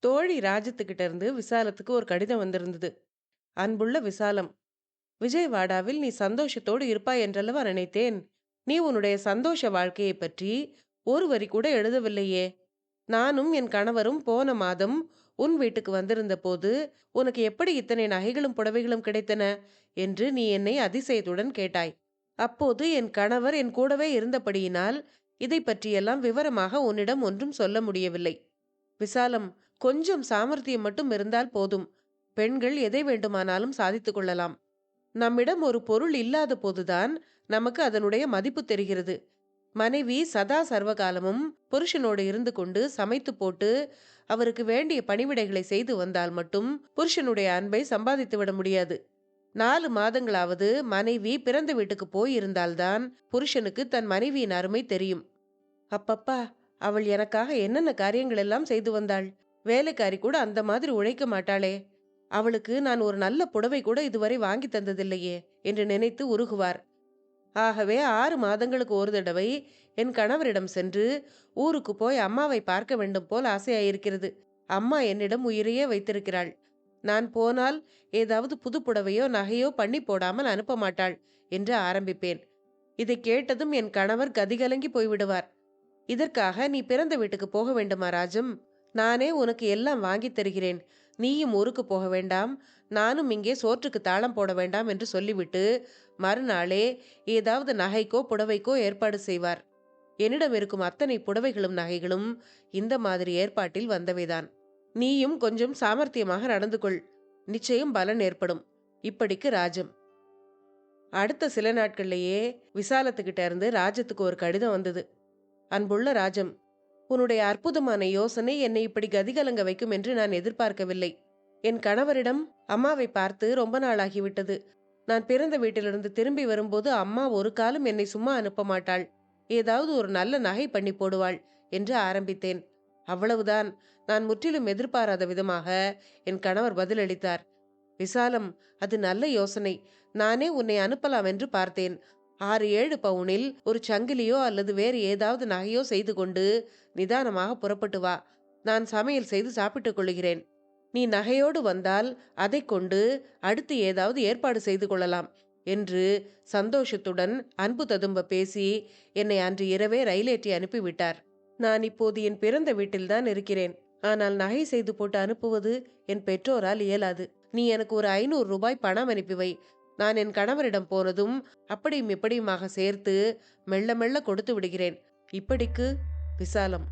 தோழி ராஜத்துக்கிட்ட இருந்து விசாலத்துக்கு ஒரு கடிதம் வந்திருந்தது. அன்புள்ள விசாலம், விஜயவாடாவில் நீ சந்தோஷத்தோடு இருப்பாய் என்றல்லவா நினைத்தேன். நீ உன்னுடைய சந்தோஷ வாழ்க்கையை பற்றி ஒரு வரி கூட எழுதவில்லையே. நானும் என் கணவரும் போன மாதம் உன் வீட்டுக்கு வந்திருந்த போது உனக்கு எப்படி இத்தனை நகைகளும் புடவைகளும் கிடைத்தன என்று நீ என்னை அதிசயத்துடன் கேட்டாய். அப்போது என் கணவர் என் கூடவே இருந்தபடியினால் இதை பற்றியெல்லாம் விவரமாக உன்னிடம் ஒன்றும் சொல்ல முடியவில்லை. விசாலம், கொஞ்சம் சாமர்த்தியம் மட்டும் இருந்தால் போதும். பெண்கள் எதை வேண்டுமானாலும் சாதித்துக் கொள்ளலாம். நம்மிடம் ஒரு பொருள் இல்லாத போதுதான் நமக்கு அதனுடைய மதிப்பு தெரிகிறது. மனைவி சதா சர்வகாலமும் புருஷனோடு இருந்து கொண்டு சமைத்து போட்டு அவருக்கு வேண்டிய பணிவிடைகளை செய்து வந்தால் மட்டும் புருஷனுடைய அன்பை சம்பாதித்து விட முடியாது. 4 மாதங்களாவது மனைவி பிறந்த வீட்டுக்கு போய் இருந்தால்தான் புருஷனுக்கு தன் மனைவியின் அருமை தெரியும். அப்பப்பா, அவள் எனக்காக என்னென்ன காரியங்கள் எல்லாம் செய்து வந்தாள். வேலைக்காரி கூட அந்த மாதிரி உழைக்க மாட்டாளே. அவளுக்கு நான் ஒரு நல்ல புடவை கூட இதுவரை வாங்கி தந்ததில்லையே என்று நினைத்து உருகுவார். ஆகவே 6 மாதங்களுக்கு ஒரு தடவை என் கணவரிடம் சென்று ஊருக்கு போய் அம்மாவை பார்க்க வேண்டும் போல் ஆசையாயிருக்கிறது. அம்மா என்னிடம் உயிரையே வைத்திருக்கிறாள். நான் போனால் ஏதாவது புது புடவையோ நகையோ பண்ணி போடாமல் அனுப்ப மாட்டாள் என்று ஆரம்பிப்பேன். இதை கேட்டதும் என் கணவர் கதிகலங்கி போய்விடுவார். இதற்காக நீ பிறந்த வீட்டுக்கு போக வேண்டுமா ராஜம்? நானே உனக்கு எல்லாம் வாங்கி தருகிறேன். நீயும் ஊருக்கு போக வேண்டாம், நானும் இங்கே சோற்றுக்கு தாளம் போட வேண்டாம் என்று சொல்லிவிட்டு மறுநாளே ஏதாவது நகைக்கோ புடவைக்கோ ஏற்பாடு செய்வார். என்னிடம் இருக்கும் அத்தனை புடவைகளும் நகைகளும் இந்த மாதிரி ஏற்பாட்டில் வந்தவைதான். நீயும் கொஞ்சம் சாமர்த்தியமாக நடந்து கொள், நிச்சயம் பலன் ஏற்படும். இப்படிக்கு ராஜம். அடுத்த சில நாட்கள்லேயே விசாலத்துக்கிட்ட இருந்து ராஜத்துக்கு ஒரு கடிதம் வந்தது. அன்புள்ள ராஜம், உன்னுடைய அற்புதமான யோசனை என்னை இப்படி கதிகலங்க வைக்கும் என்று நான் எதிர்பார்க்கவில்லை. என் கணவரிடம் அம்மாவை பார்த்து ரொம்ப நாளாகிவிட்டது. நான் பிறந்த வீட்டிலிருந்து திரும்பி வரும்போது அம்மா ஒரு காலம் என்னை சும்மா அனுப்ப மாட்டாள். ஏதாவது ஒரு நல்ல நகை பண்ணி போடுவாள் என்று ஆரம்பித்தேன். அவ்வளவுதான். நான் முற்றிலும் எதிர்பாராத விதமாக என் கணவர் பதிலளித்தார். விசாலம், அது நல்ல யோசனை. நானே உன்னை அனுப்பலாம் என்று பார்த்தேன். 6-7 பவுனில் ஒரு சங்கிலியோ அல்லது வேறு ஏதாவது நகையோ செய்து கொண்டு நிதானமாக புறப்பட்டு வா. நான் சமையல் செய்து சாப்பிட்டுக் கொள்கிறேன். நீ நகையோடு வந்தால் அதை கொண்டு அடுத்து ஏதாவது ஏற்பாடு செய்து கொள்ளலாம் என்று சந்தோஷத்துடன் அன்பு ததும்ப பேசி என்னை அன்று இரவே ரயிலேற்றி அனுப்பிவிட்டார். நான் இப்போது என் பிறந்த வீட்டில்தான் இருக்கிறேன். ஆனால் நகை செய்து போட்டு அனுப்புவது என் பெற்றோரால் இயலாது. நீ எனக்கு ஒரு 500 ரூபாய் பணம் அனுப்பி வை. நான் என் கணவரிடம் போனதும் அப்படியும் இப்படியுமாக சேர்த்து மெல்ல மெல்ல கொடுத்து விடுகிறேன். இப்படிக்கு விசாலம்.